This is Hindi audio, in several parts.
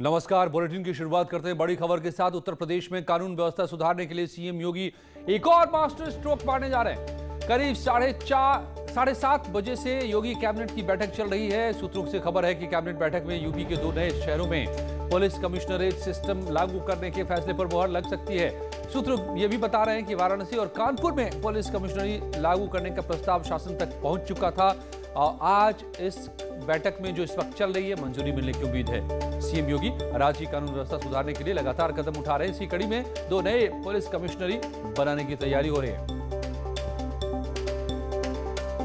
नमस्कार। बुलेटिन की शुरुआत करते हैं बड़ी खबर के साथ। उत्तर प्रदेश में कानून व्यवस्था सुधारने के लिए सीएम योगी एक और मास्टर स्ट्रोक मारने जा रहे हैं। करीब 7:30 बजे से योगी कैबिनेट की बैठक चल रही है। सूत्रों से खबर है कि कैबिनेट बैठक में यूपी के 2 नए शहरों में पुलिस कमिश्नरेट सिस्टम लागू करने के फैसले पर मुहर लग सकती है। सूत्र ये भी बता रहे हैं कि वाराणसी और कानपुर में पुलिस कमिश्नरी लागू करने का प्रस्ताव शासन तक पहुंच चुका था और आज इस बैठक में जो इस वक्त चल रही है मंजूरी मिलने की उम्मीद है। सीएम योगी राज्य की कानून व्यवस्था सुधारने के लिए लगातार कदम उठा रहे हैं। इसी कड़ी में 2 नए पुलिस कमिश्नरी बनाने की तैयारी हो रही है।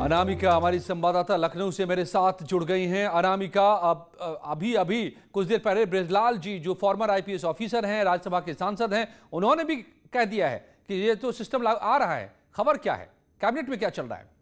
अनामिका हमारी संवाददाता लखनऊ से मेरे साथ जुड़ गई हैं। अनामिका, अभी कुछ देर पहले ब्रजलाल जी जो फॉर्मर आईपीएस ऑफिसर हैं, राज्यसभा के सांसद हैं, उन्होंने भी कह दिया है कि ये तो सिस्टम आ रहा है। खबर क्या है, कैबिनेट में क्या चल रहा है?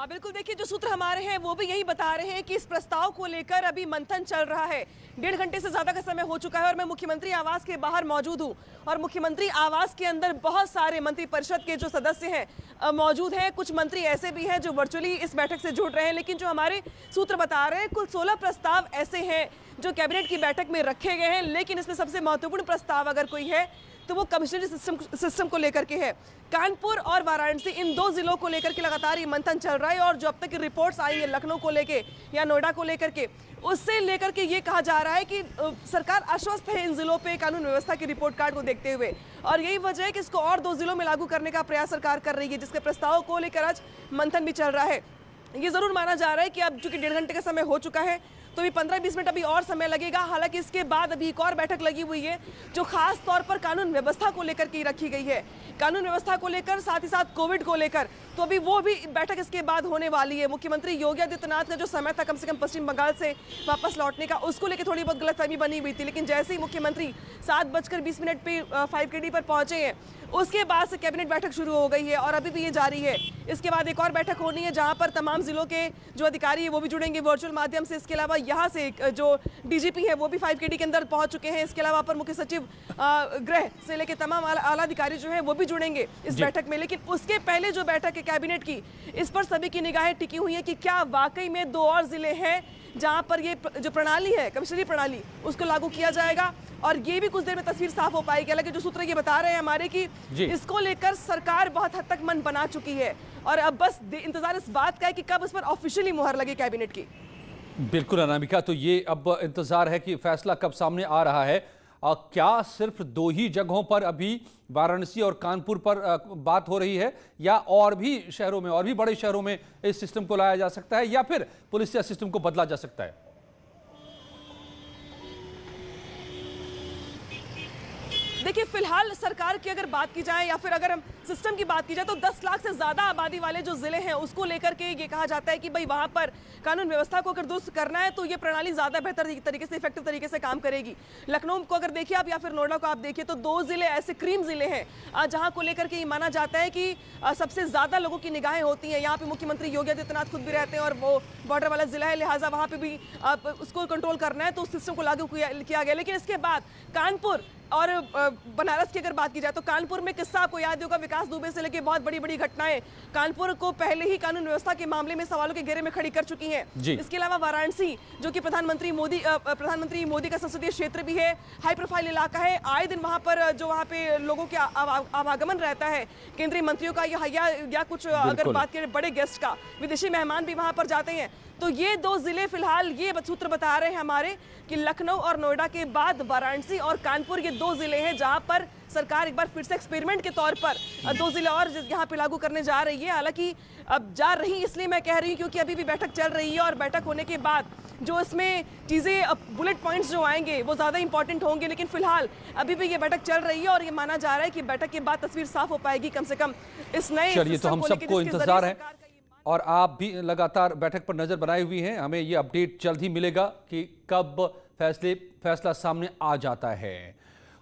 बिल्कुल, देखिए जो सूत्र हमारे हैं वो भी यही बता रहे हैं कि इस प्रस्ताव को लेकर अभी मंथन चल रहा है। 1.5 घंटे से ज्यादा का समय हो चुका है और मैं मुख्यमंत्री आवास के बाहर मौजूद हूं और मुख्यमंत्री आवास के अंदर बहुत सारे मंत्रिपरिषद के जो सदस्य हैं मौजूद हैं। कुछ मंत्री ऐसे भी हैं जो वर्चुअली इस बैठक से जुड़ रहे हैं, लेकिन जो हमारे सूत्र बता रहे हैं कुल 16 प्रस्ताव ऐसे हैं जो कैबिनेट की बैठक में रखे गए हैं। लेकिन इसमें सबसे महत्वपूर्ण प्रस्ताव अगर कोई है तो वो कमिश्नरी सिस्टम को लेकर के है। कानपुर और वाराणसी इन 2 जिलों को लेकर के लगातार ये मंथन चल रहा है और जो अब तक की रिपोर्ट्स आई है लखनऊ को लेके या नोएडा को लेकर के, उससे लेकर के ये कहा जा रहा है कि सरकार आश्वस्त है इन जिलों पे कानून व्यवस्था की रिपोर्ट कार्ड को देखते हुए और यही वजह है कि इसको और 2 जिलों में लागू करने का प्रयास सरकार कर रही है, जिसके प्रस्ताव को लेकर आज मंथन भी चल रहा है। ये जरूर माना जा रहा है कि अब चूंकि 1.5 घंटे का समय हो चुका है तो भी 15-20 मिनट अभी और समय लगेगा। हालांकि इसके बाद अभी एक और बैठक लगी हुई है जो खास तौर पर कानून व्यवस्था को लेकर के रखी गई है। कानून व्यवस्था को लेकर, साथ ही साथ कोविड को लेकर, तो अभी वो भी बैठक इसके बाद होने वाली है। मुख्यमंत्री योगी आदित्यनाथ का जो समय था कम से कम पश्चिम बंगाल से वापस लौटने का, उसको लेकर थोड़ी बहुत गलतफहमी बनी हुई थी, लेकिन जैसे ही मुख्यमंत्री 7:20 पे 5KD पर पहुंचे हैं उसके बाद से कैबिनेट बैठक शुरू हो गई है और अभी भी ये जारी है। इसके बाद एक और बैठक होनी है जहां पर तमाम जिलों के जो अधिकारी है वो भी जुड़ेंगे वर्चुअल माध्यम से। इसके अलावा यहाँ से जो डीजीपी है वो भी 5KD के अंदर पहुंच चुके हैं। इसके अलावा अपर मुख्य सचिव गृह से लेकर तमाम आला अधिकारी जो है वो भी जुड़ेंगे इस बैठक में। लेकिन उसके पहले जो बैठक है कैबिनेट की, इस पर सभी की निगाहें टिकी हुई है कि क्या वाकई में 2 और जिले हैं जहां पर ये जो प्रणाली है, कमिश्नरी प्रणाली, उसको लागू किया जाएगा और ये भी कुछ देर में तस्वीर साफ हो पाएगी। हालांकि जो सूत्र ये बता रहे हैं हमारे कि इसको लेकर सरकार बहुत हद तक मन बना चुकी है और अब बस इंतजार इस बात का है कि कब इस पर ऑफिशियली मुहर लगे कैबिनेट की। बिल्कुल अनामिका, तो ये अब इंतजार है कि फैसला कब सामने आ रहा है। क्या सिर्फ 2 ही जगहों पर अभी वाराणसी और कानपुर पर बात हो रही है या और भी शहरों में, और भी बड़े शहरों में इस सिस्टम को लाया जा सकता है या फिर पुलिस या सिस्टम को बदला जा सकता है? देखिए, फिलहाल सरकार की अगर बात की जाए या फिर अगर हम सिस्टम की बात की जाए तो 10 लाख से ज्यादा आबादी वाले जो जिले हैं उसको लेकर के ये कहा जाता है कि भाई वहां पर कानून व्यवस्था को अगर दुरुस्त करना है तो ये प्रणाली ज्यादा बेहतर तरीके से, इफेक्टिव तरीके से काम करेगी। लखनऊ को अगर देखिए आप या फिर नोएडा को आप देखिए तो 2 जिले ऐसे क्रीम जिले हैं जहां को लेकर के ये माना जाता है कि सबसे ज्यादा लोगों की निगाहें होती हैं। यहाँ पे मुख्यमंत्री योगी आदित्यनाथ खुद भी रहते हैं और वो बॉर्डर वाला जिला है, लिहाजा वहां पे भी उसको कंट्रोल करना है तो उस सिस्टम को लागू किया गया। लेकिन इसके बाद कानपुर और बनारस की अगर बात की जाए तो कानपुर में किस्सा आपको याद होगा, विकास दुबे से लेकर बहुत बड़ी घटनाएं कानपुर को पहले ही कानून व्यवस्था के मामले में सवालों के घेरे में खड़ी कर चुकी हैं। इसके अलावा वाराणसी जो कि प्रधानमंत्री मोदी का संसदीय क्षेत्र भी है, हाई प्रोफाइल इलाका है, आए दिन वहां पर जो वहां पे लोगों के आवागमन रहता है, केंद्रीय मंत्रियों का या कुछ अगर बात करें बड़े गेस्ट का, विदेशी मेहमान भी वहां पर जाते हैं। तो ये 2 जिले फिलहाल ये सूत्र बता रहे हैं हमारे कि लखनऊ और नोएडा के बाद वाराणसी और कानपुर ये 2 जिले हैं जहां पर सरकार एक बार फिर से एक्सपेरिमेंट के तौर पर 2 जिले और यहाँ पे लागू करने जा रही है। हालांकि अब जा रही इसलिए मैं कह रही हूँ क्योंकि अभी भी बैठक चल रही है और बैठक होने के बाद जो इसमें चीजें बुलेट पॉइंट्स जो आएंगे वो ज्यादा इंपॉर्टेंट होंगे। लेकिन फिलहाल अभी भी ये बैठक चल रही है और ये माना जा रहा है कि बैठक के बाद तस्वीर साफ हो पाएगी कम से कम इस नए। चलिए, तो हम सबको इंतजार है और आप भी लगातार बैठक पर नजर बनाई हुई हैं। हमें ये अपडेट जल्द ही मिलेगा कि कब फैसला सामने आ जाता है।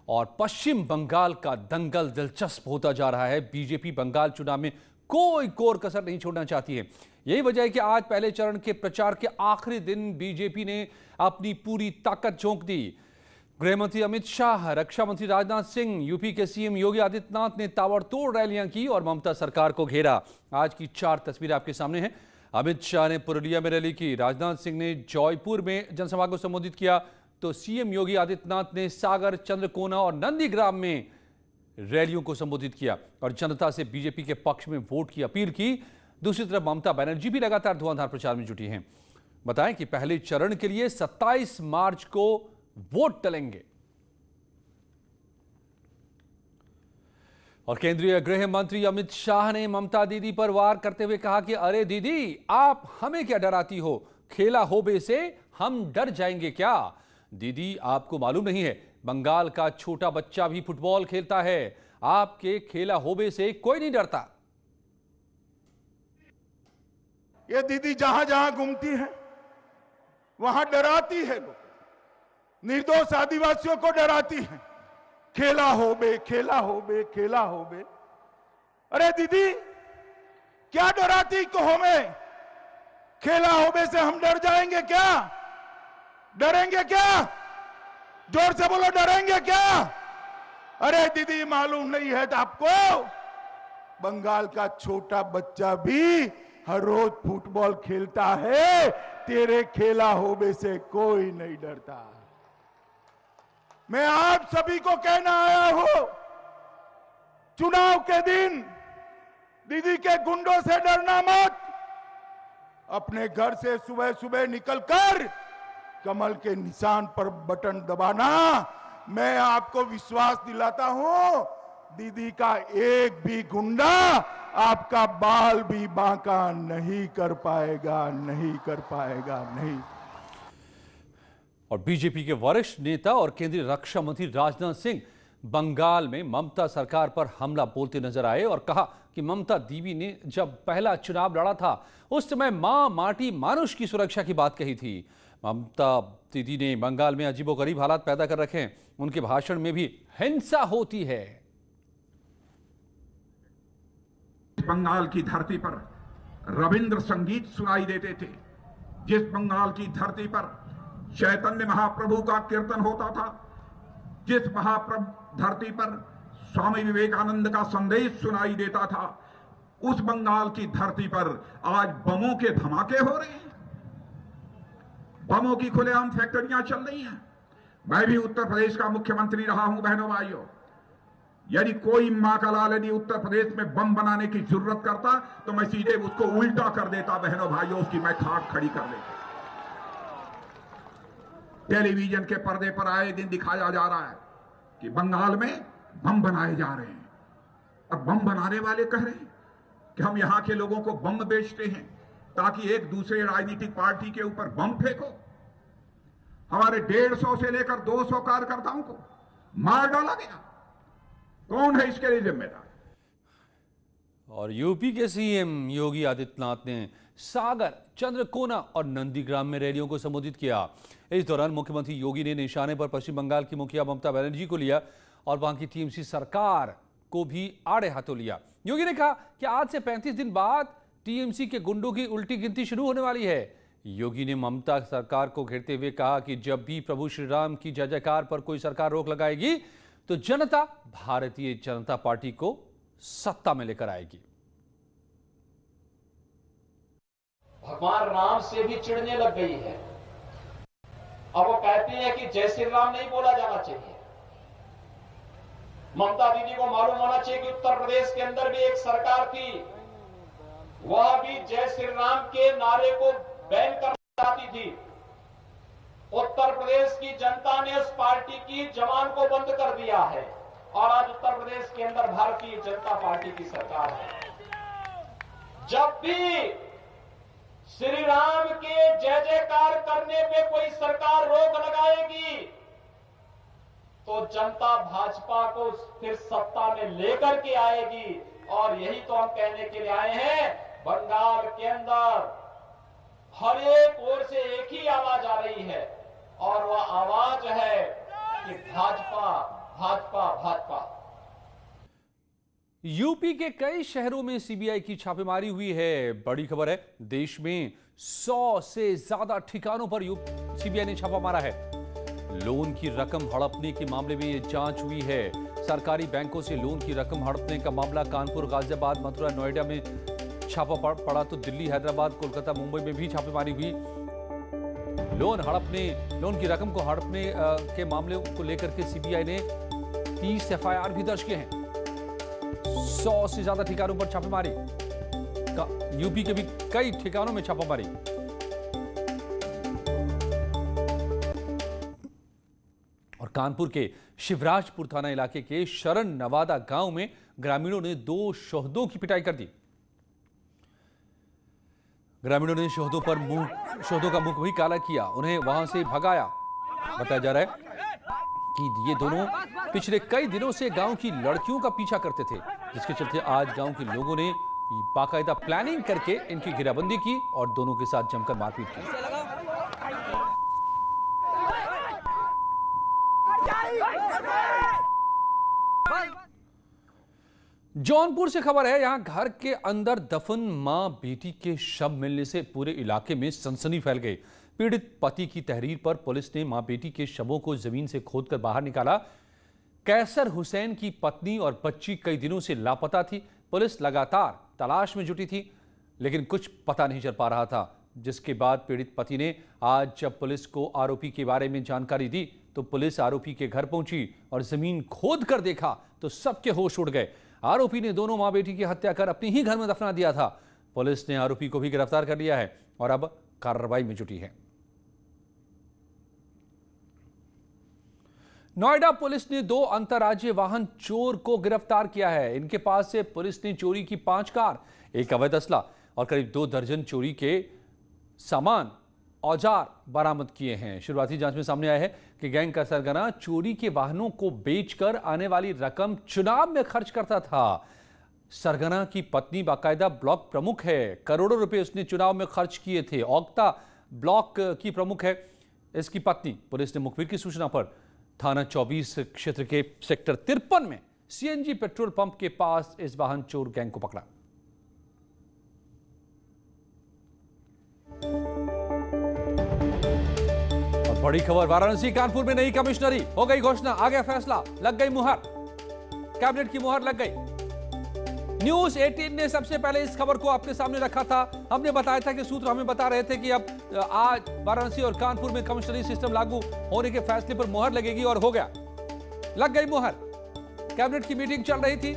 और पश्चिम बंगाल का दंगल दिलचस्प होता जा रहा है। बीजेपी बंगाल चुनाव में कोई कोर कसर नहीं छोड़ना चाहती है। यही वजह है कि आज पहले चरण के प्रचार के आखिरी दिन बीजेपी ने अपनी पूरी ताकत झोंक दी। गृहमंत्री अमित शाह, रक्षा मंत्री राजनाथ सिंह, यूपी के सीएम योगी आदित्यनाथ ने ताबड़तोड़ रैलियां की और ममता सरकार को घेरा। आज की 4 तस्वीरें आपके सामने हैं। अमित शाह ने पुरुलिया में रैली की, राजनाथ सिंह ने जौनपुर में जनसभा को संबोधित किया, तो सीएम योगी आदित्यनाथ ने सागर, चंद्रकोना और नंदीग्राम में रैलियों को संबोधित किया और जनता से बीजेपी के पक्ष में वोट की अपील की। दूसरी तरफ ममता बनर्जी भी लगातार धुआंधार प्रचार में जुटी हैं। बताएं कि पहले चरण के लिए 27 मार्च को वोट टलेंगे। और केंद्रीय गृह मंत्री अमित शाह ने ममता दीदी पर वार करते हुए कहा कि अरे दीदी, आप हमें क्या डराती हो? खेला होबे से हम डर जाएंगे क्या? दीदी, आपको मालूम नहीं है, बंगाल का छोटा बच्चा भी फुटबॉल खेलता है। आपके खेला होबे से कोई नहीं डरता। ये दीदी जहां जहां घूमती है वहां डराती है लोग, निर्दोष आदिवासियों को डराती है। खेला होबे, खेला होबे, खेला होबे। अरे दीदी, क्या डराती को हमें? खेला होबे से हम डर जाएंगे क्या? डरेंगे क्या? जोर से बोलो, डरेंगे क्या? अरे दीदी, मालूम नहीं है तो आपको, बंगाल का छोटा बच्चा भी हर रोज फुटबॉल खेलता है। तेरे खेला होबे से कोई नहीं डरता। मैं आप सभी को कहना आया हूं, चुनाव के दिन दीदी के गुंडों से डरना मत। अपने घर से सुबह सुबह निकलकर कमल के निशान पर बटन दबाना। मैं आपको विश्वास दिलाता हूं, दीदी का एक भी गुंडा आपका बाल भी बांका नहीं कर पाएगा, नहीं कर पाएगा, नहीं। और बीजेपी के वरिष्ठ नेता और केंद्रीय रक्षा मंत्री राजनाथ सिंह बंगाल में ममता सरकार पर हमला बोलते नजर आए और कहा कि ममता दीदी ने जब पहला चुनाव लड़ा था उस समय मां माटी मानुष की सुरक्षा की बात कही थी। ममता दीदी ने बंगाल में अजीबोगरीब हालात पैदा कर रखे हैं। उनके भाषण में भी हिंसा होती है। बंगाल की धरती पर रविंद्र संगीत सुनाई देते थे, जिस बंगाल की धरती पर चैतन्य महाप्रभु का कीर्तन होता था, जिस धरती पर स्वामी विवेकानंद का संदेश सुनाई देता था, उस बंगाल की धरती पर आज बमों के धमाके हो रहे हैं, बमों की खुलेआम फैक्ट्रियां चल रही हैं। मैं भी उत्तर प्रदेश का मुख्यमंत्री रहा हूं बहनों भाइयों। यदि कोई मां का लाल यदि उत्तर प्रदेश में बम बनाने की जरूरत करता तो मैं सीधे उसको उल्टा कर देता बहनों भाइयों, उसकी मैं खाक खड़ी कर देता। टेलीविजन के पर्दे पर आए दिन दिखाया जा रहा है कि बंगाल में बम बनाए जा रहे हैं और बम बनाने वाले कह रहे हैं कि हम यहां के लोगों को बम बेचते हैं ताकि एक दूसरे राजनीतिक पार्टी के ऊपर बम फेंको। हमारे 150 से लेकर 200 कार्यकर्ताओं को मार डाला गया। कौन है इसके लिए जिम्मेदार? और यूपी के सीएम योगी आदित्यनाथ ने सागर, चंद्रकोना और नंदीग्राम में रैलियों को संबोधित किया। इस दौरान मुख्यमंत्री योगी ने निशाने पर पश्चिम बंगाल की मुखिया ममता बनर्जी को लिया और वहां की टीएमसी सरकार को भी आड़े हाथों लिया। योगी ने कहा कि आज से 35 दिन बाद टीएमसी के गुंडों की उल्टी गिनती शुरू होने वाली है। योगी ने ममता सरकार को घेरते हुए कहा कि जब भी प्रभु श्री राम की जय जयकार पर कोई सरकार रोक लगाएगी तो जनता भारतीय जनता पार्टी को सत्ता में लेकर आएगी। भगवान राम से भी चिढ़ने लग गई है। अब वो कहती है कि जय श्री राम नहीं बोला जाना चाहिए। ममता दीदी को मालूम होना चाहिए कि उत्तर प्रदेश के अंदर भी एक सरकार थी, वह भी जय श्री राम के नारे को बैन करना चाहती थी। उत्तर प्रदेश की जनता ने उस पार्टी की जबान को बंद कर दिया है और आज उत्तर प्रदेश के अंदर भारतीय जनता पार्टी की सरकार है। जब भी श्री राम के जय जयकार करने पे कोई सरकार रोक लगाएगी तो जनता भाजपा को फिर सत्ता में लेकर के आएगी। और यही तो हम कहने के लिए आए हैं। बंगाल के अंदर हर एक ओर से एक ही आवाज आ रही है और वह आवाज है कि भाजपा भाजपा भाजपा। यूपी के कई शहरों में सीबीआई की छापेमारी हुई है। बड़ी खबर है, देश में 100 से ज्यादा ठिकानों पर सीबीआई ने छापा मारा है। लोन की रकम हड़पने के मामले में यह जांच हुई है। सरकारी बैंकों से लोन की रकम हड़पने का मामला कानपुर, गाजियाबाद, मथुरा, नोएडा में छापा पड़ा तो दिल्ली, हैदराबाद, कोलकाता, मुंबई में भी छापेमारी हुई। लोन की रकम को हड़पने के मामले को लेकर के सीबीआई ने 30 एफआईआर भी दर्ज किए हैं। 100 से ज्यादा ठिकानों पर छापेमारी, यूपी के भी कई ठिकानों में छापामारी। और कानपुर के शिवराजपुर थाना इलाके के शरण नवादा गांव में ग्रामीणों ने 2 शहदों की पिटाई कर दी। ग्रामीणों ने शहदों का मुंह भी काला किया, उन्हें वहां से भगाया। बताया जा रहा है कि ये दोनों पिछले कई दिनों से गांव की लड़कियों का पीछा करते थे, जिसके चलते आज गांव के लोगों ने बाकायदा प्लानिंग करके इनकी घेराबंदी की और दोनों के साथ जमकर मारपीट की। जौनपुर से खबर है, यहां घर के अंदर दफन मां बेटी के शव मिलने से पूरे इलाके में सनसनी फैल गई। पीड़ित पति की तहरीर पर पुलिस ने मां बेटी के शवों को जमीन से खोदकर बाहर निकाला। कैसर हुसैन की पत्नी और बच्ची कई दिनों से लापता थी। पुलिस लगातार तलाश में जुटी थी, लेकिन कुछ पता नहीं चल पा रहा था, जिसके बाद पीड़ित पति ने आज जब पुलिस को आरोपी के बारे में जानकारी दी तो पुलिस आरोपी के घर पहुंची और जमीन खोद कर देखा तो सबके होश उड़ गए। आरोपी ने दोनों मां बेटी की हत्या कर अपने ही घर में दफना दिया था। पुलिस ने आरोपी को भी गिरफ्तार कर लिया है और अब कार्रवाई में जुटी है। नोएडा पुलिस ने 2 अंतर्राज्यीय वाहन चोर को गिरफ्तार किया है। इनके पास से पुलिस ने चोरी की 5 कार, एक अवैध असला और करीब 2 दर्जन चोरी के सामान औजार बरामद किए हैं। शुरुआती जांच में सामने आया है कि गैंग का सरगना चोरी के वाहनों को बेचकर आने वाली रकम चुनाव में खर्च करता था। सरगना की पत्नी बाकायदा ब्लॉक प्रमुख है, करोड़ों रुपए उसने चुनाव में खर्च किए थे। औगता ब्लॉक की प्रमुख है इसकी पत्नी। पुलिस ने मुखबिर की सूचना पर थाना 24 क्षेत्र के सेक्टर 53 में सीएनजी पेट्रोल पंप के पास इस वाहन चोर गैंग को पकड़ा। और बड़ी खबर, वाराणसी कानपुर में नई कमिश्नरी हो गई घोषणा, आ गया फैसला, लग गई मुहर, कैबिनेट की मुहर लग गई। न्यूज 18 ने सबसे पहले इस खबर को आपके सामने रखा था। हमने बताया था कि सूत्र हमें बता रहे थे कि अब आज वाराणसी और कानपुर में कमिश्नरी सिस्टम लागू होने के फैसले पर मुहर लगेगी और हो गया, लग गई मुहर। कैबिनेट की मीटिंग चल रही थी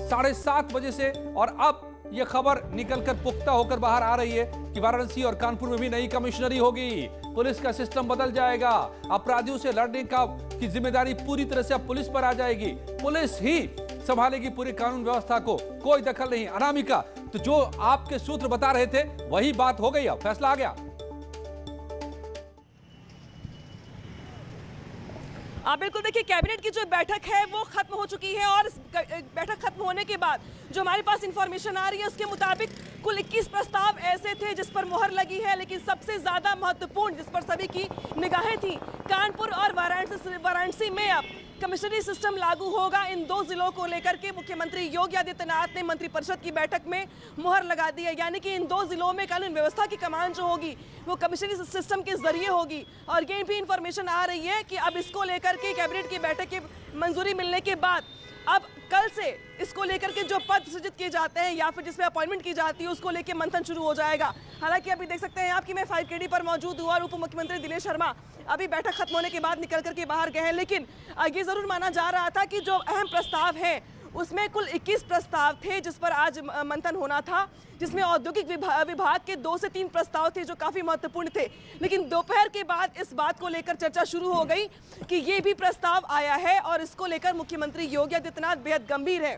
7:30 बजे से और अब यह खबर निकलकर पुख्ता होकर बाहर आ रही है कि वाराणसी और कानपुर में भी नई कमिश्नरी होगी। पुलिस का सिस्टम बदल जाएगा। अपराधियों से लड़ने की जिम्मेदारी पूरी तरह से अब पुलिस पर आ जाएगी। पुलिस ही संभालेगी पूरी कानून व्यवस्था को, कोई दखल नहीं, अनामिका। तो जो आपके सूत्र बता रहे थे वही बात हो गई, अब फैसला आ गया। आप बिल्कुल देखिए, कैबिनेट की जो बैठक है वो खत्म हो चुकी है और बैठक खत्म होने के बाद जो हमारे पास इंफॉर्मेशन आ रही है उसके मुताबिक कुल 21 प्रस्ताव ऐसे थे जिस पर मुहर लगी है, लेकिन सबसे ज्यादा महत्वपूर्ण जिस पर सभी की निगाहें थी, कानपुर और वाराणसी में अब कमिश्नरी सिस्टम लागू होगा। इन 2 जिलों को लेकर के मुख्यमंत्री योगी आदित्यनाथ ने मंत्रिपरिषद की बैठक में मुहर लगा दी है, यानी कि इन 2 जिलों में कानून व्यवस्था की कमान जो होगी वो कमिश्नरी सिस्टम के जरिए होगी। और ये भी इंफॉर्मेशन आ रही है कि अब इसको लेकर के कैबिनेट की बैठक की मंजूरी मिलने के बाद अब कल से इसको लेकर के जो पद सृजित किए जाते हैं या फिर जिसमें अपॉइंटमेंट की जाती है उसको लेकर मंथन शुरू हो जाएगा। हालांकि अभी देख सकते हैं आप कि मैं 5KD पर मौजूद हूँ और उप मुख्यमंत्री दिनेश शर्मा अभी बैठक खत्म होने के बाद निकल करके बाहर गए हैं, लेकिन ये जरूर माना जा रहा था कि जो अहम प्रस्ताव है उसमें कुल 21 प्रस्ताव थे जिस पर आज मंथन होना था, जिसमें औद्योगिक विभाग के 2 से 3 प्रस्ताव थे जो काफी महत्वपूर्ण थे। लेकिन दोपहर के बाद इस बात को लेकर चर्चा शुरू हो गई कि ये भी प्रस्ताव आया है और इसको लेकर मुख्यमंत्री योगी आदित्यनाथ बेहद गंभीर है।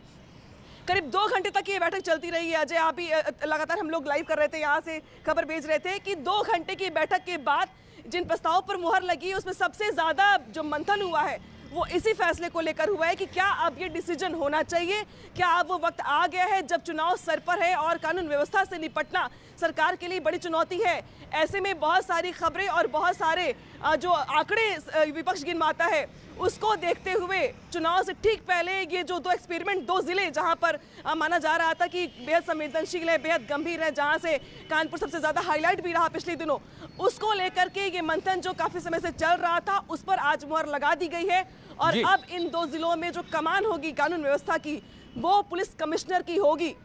करीब 2 घंटे तक ये बैठक चलती रही है। अजय, आप भी लगातार हम लोग लाइव कर रहे थे, यहाँ से खबर भेज रहे थे कि 2 घंटे की बैठक के बाद जिन प्रस्तावों पर मुहर लगी उसमें सबसे ज्यादा जो मंथन हुआ है वो इसी फैसले को लेकर हुआ है कि क्या अब ये डिसीजन होना चाहिए, क्या अब वो वक्त आ गया है जब चुनाव सर पर है और कानून व्यवस्था से निपटना सरकार के लिए बड़ी चुनौती है। ऐसे में बहुत सारी खबरें और बहुत सारे जो आंकड़े विपक्ष गिनवाता है उसको देखते हुए चुनाव से ठीक पहले ये जो 2 एक्सपेरिमेंट 2 जिले जहां पर माना जा रहा था कि बेहद संवेदनशील है, बेहद गंभीर है, जहां से कानपुर सबसे ज्यादा हाईलाइट भी रहा पिछले दिनों, उसको लेकर के ये मंथन जो काफी समय से चल रहा था उस पर आज मुहर लगा दी गई है। और अब इन 2 जिलों में जो कमान होगी कानून व्यवस्था की वो पुलिस कमिश्नर की होगी।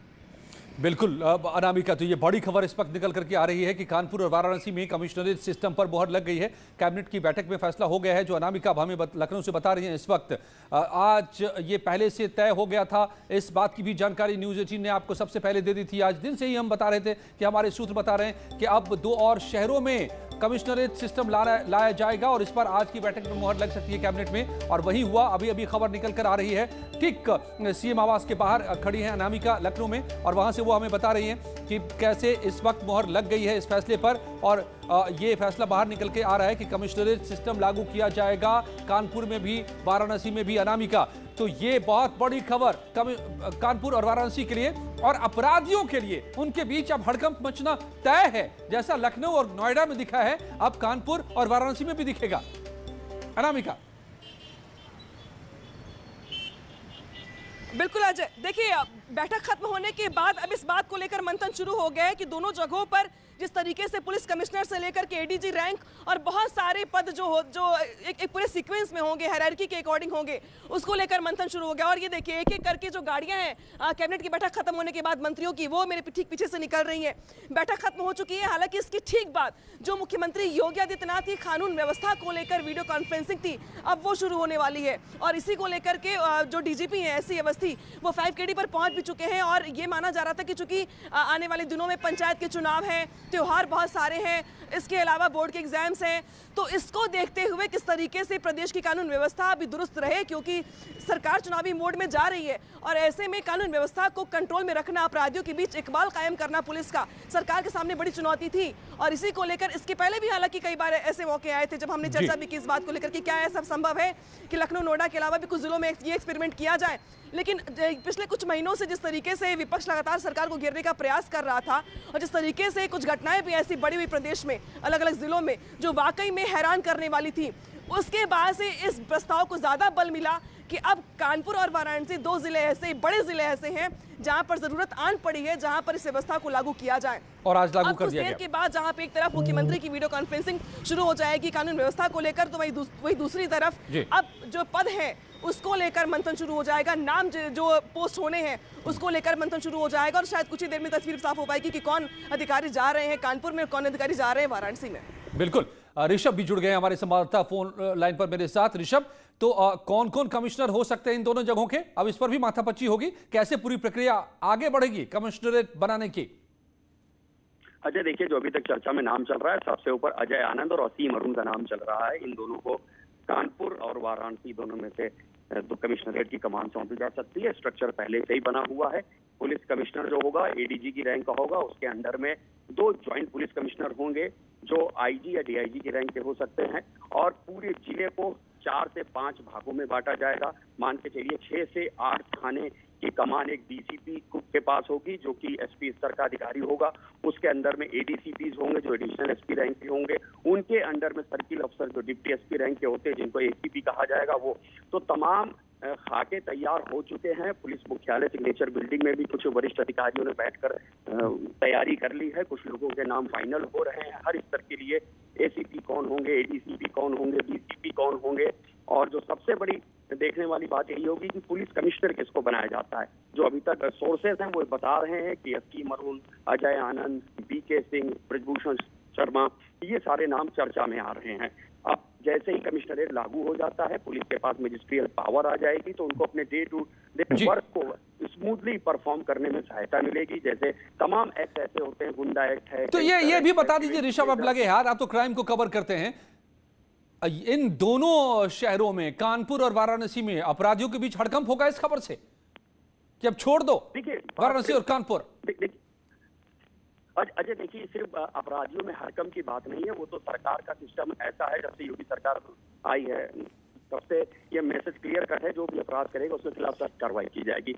बिल्कुल अनामिका, तो ये बड़ी खबर इस वक्त निकल करके आ रही है कि कानपुर और वाराणसी में कमिश्नरेट सिस्टम पर मोहर लग गई है। कैबिनेट की बैठक में फैसला हो गया है, जो अनामिका अब हमें लखनऊ से बता रही हैं इस वक्त। आज ये पहले से तय हो गया था, इस बात की भी जानकारी न्यूज़ 18 ने आपको सबसे पहले दे दी थी। आज दिन से ही हम बता रहे थे कि हमारे सूत्र बता रहे हैं कि अब 2 और शहरों में कमिश्नरेट सिस्टम लाया जाएगा और इस पर आज की बैठक में मोहर लग सकती है कैबिनेट में। और वही हुआ, अभी अभी खबर निकल कर आ रही है। ठीक सीएम आवास के बाहर खड़ी है अनामिका लखनऊ में, और वहां से वो हमें बता रही हैं कि कैसे इस वक्त मोहर लग गई है इस फैसले पर। और ये फैसला बाहर निकल के आ रहा है कि कमिश्नरेट सिस्टम लागू किया जाएगा कानपुर में भी, वाराणसी में भी। अनामिका, तो ये बहुत बड़ी खबर कानपुर और वाराणसी के लिए और अपराधियों के लिए। उनके बीच अब हड़कंप मचना तय है, जैसा लखनऊ और नोएडा में दिखा है अब कानपुर और वाराणसी में भी दिखेगा। अनामिका। बिल्कुल अजय, देखिए बैठक खत्म होने के बाद अब इस बात को लेकर मंथन शुरू हो गया है कि दोनों जगहों पर जिस तरीके से पुलिस कमिश्नर से लेकर के एडीजी रैंक और बहुत सारे पद जो एक पूरे सीक्वेंस में होंगे, हायरार्की के अकॉर्डिंग होंगे, उसको लेकर मंथन शुरू हो गया। और ये देखिए एक एक करके जो गाड़ियां हैं कैबिनेट की बैठक खत्म होने के बाद मंत्रियों की, वो मेरे ठीक पीछे से निकल रही है। बैठक खत्म हो चुकी है। हालांकि इसकी ठीक बाद जो मुख्यमंत्री योगी आदित्यनाथ की कानून व्यवस्था को लेकर वीडियो कॉन्फ्रेंसिंग थी, अब वो शुरू होने वाली है। और इसी को लेकर के जो डीजीपी हैं एससी अवस्थी, वो 5KD पर पहुंच भी चुके हैं। और ये माना जा रहा था कि चूंकि आने वाले दिनों में पंचायत के चुनाव हैं, त्योहार बहुत सारे हैं, इसके अलावा बोर्ड के एग्जाम्स हैं, तो इसको देखते हुए किस तरीके से प्रदेश की कानून व्यवस्था भी दुरुस्त रहे, क्योंकि सरकार चुनावी मोड में जा रही है। और ऐसे में कानून व्यवस्था को कंट्रोल में रखना, अपराधियों के बीच इकबाल कायम करना पुलिस का सरकार के सामने बड़ी चुनौती थी। और इसी को लेकर इसके पहले भी हालांकि कई बार ऐसे मौके आए थे जब हमने चर्चा भी की इस बात को लेकर कि क्या ऐसा संभव है कि लखनऊ नोएडा के अलावा भी कुछ जिलों में ये एक्सपेरिमेंट किया जाए। लेकिन पिछले कुछ महीनों से जिस तरीके से विपक्ष लगातार सरकार को घेरने का प्रयास कर रहा था और जिस तरीके से कुछ घटनाएं भी ऐसी बड़ी हुई प्रदेश में अलग अलग जिलों में जो वाकई में हैरान करने वाली थी, उसके बाद से इस प्रस्ताव को ज्यादा बल मिला कि अब कानपुर और वाराणसी 2 जिले ऐसे बड़े जिले ऐसे हैं जहां पर जरूरत आन पड़ी है, जहां पर इस व्यवस्था को लागू किया जाए। और आज लागू कर दिया गया। के बाद जहां पे एक तरफ मुख्यमंत्री की वीडियो कॉन्फ्रेंसिंग शुरू हो जाएगी कानून व्यवस्था को लेकर, तो वही दूसरी तरफ अब जो पद है उसको लेकर मंथन शुरू हो जाएगा। नाम जो पोस्ट होने हैं उसको लेकर मंथन शुरू हो जाएगा। और शायद कुछ ही देर में तस्वीर साफ हो पाएगी कि कौन अधिकारी जा रहे हैं कानपुर में, कौन अधिकारी जा रहे हैं वाराणसी में। बिल्कुल, ऋषभ भी जुड़ गए हमारे संवाददाता फोन लाइन पर मेरे साथ। ऋषभ, तो कौन कौन कमिश्नर हो सकते हैं इन दोनों जगहों के? अब इस पर भी माथापच्ची होगी, कैसे पूरी प्रक्रिया आगे बढ़ेगी कमिश्नरेट बनाने की? अजय, देखिए जो अभी तक चर्चा में नाम चल रहा है, सबसे ऊपर अजय आनंद और असीम अरुण का नाम चल रहा है। इन दोनों को कानपुर और वाराणसी दोनों में से तो कमिश्नरेट की कमान सौंपी जा सकती है। स्ट्रक्चर पहले से ही बना हुआ है। पुलिस कमिश्नर जो होगा एडीजी की रैंक का होगा, उसके अंडर में 2 ज्वाइंट पुलिस कमिश्नर होंगे जो आईजी या डीआईजी की रैंक के हो सकते हैं। और पूरे जिले को 4 से 5 भागों में बांटा जाएगा। मान के चलिए 6 से 8 थाने की कमान एक डीसीपी के पास होगी जो कि एसपी स्तर का अधिकारी होगा। उसके अंदर में एडीसीपीज होंगे जो एडिशनल एसपी रैंक के होंगे। उनके अंडर में सर्किल अफसर जो डिप्टी एसपी रैंक के होते हैं जिनको एसीपी कहा जाएगा वो। तो तमाम खाके तैयार हो चुके हैं। पुलिस मुख्यालय सिग्नेचर बिल्डिंग में भी कुछ वरिष्ठ अधिकारियों ने बैठकर तैयारी कर ली है। कुछ लोगों के नाम फाइनल हो रहे हैं हर स्तर के लिए। एसीपी कौन होंगे, एडीसीपी कौन होंगे, डीसीपी कौन होंगे। और जो सबसे बड़ी देखने वाली बात यही होगी कि पुलिस कमिश्नर किसको बनाया जाता है। जो अभी तक सोर्सेज हैं वो बता रहे हैं कि असीम अरुण, अजय आनंद, बीके सिंह, ब्रजभूषण शर्मा, ये सारे नाम चर्चा में आ रहे हैं। अब जैसे ही कमिश्नरेट लागू हो जाता है, पुलिस के पास मजिस्ट्रियल पावर आ जाएगी, तो उनको अपने डे टू डे वर्क को स्मूथली परफॉर्म करने में सहायता मिलेगी। जैसे तमाम एक्ट ऐसे होते हैं, गुंडा एक्ट है। तो ये भी बता दीजिए ऋषभ, अब लगे हाथ, आप तो क्राइम को कवर करते हैं, इन दोनों शहरों में कानपुर और वाराणसी में अपराधियों के बीच हड़कंप होगा इस खबर से कि अब छोड़ दो वाराणसी और कानपुर? अजय देखिए, सिर्फ अपराधियों में हड़कंप की बात नहीं है। वो तो सरकार का सिस्टम ऐसा है, जब से योगी सरकार आई है तब से ये मैसेज क्लियर कट है, जो भी अपराध करेगा उसके खिलाफ सख्त कार्रवाई की जाएगी।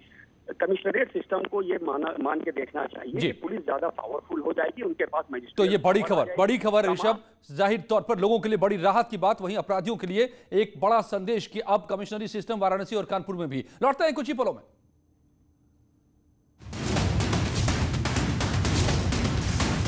कमिश्नरेट सिस्टम को ये मान के देखना चाहिए कि पुलिस ज्यादा पावरफुल हो जाएगी, उनके पास मजिस्ट्रेट। तो ये बड़ी खबर ऋषभ, जाहिर तौर पर लोगों के लिए बड़ी राहत की बात, वहीं अपराधियों के लिए एक बड़ा संदेश कि अब कमिश्नरी सिस्टम वाराणसी और कानपुर में भी। लौटते हैं कुछ ही पलों में।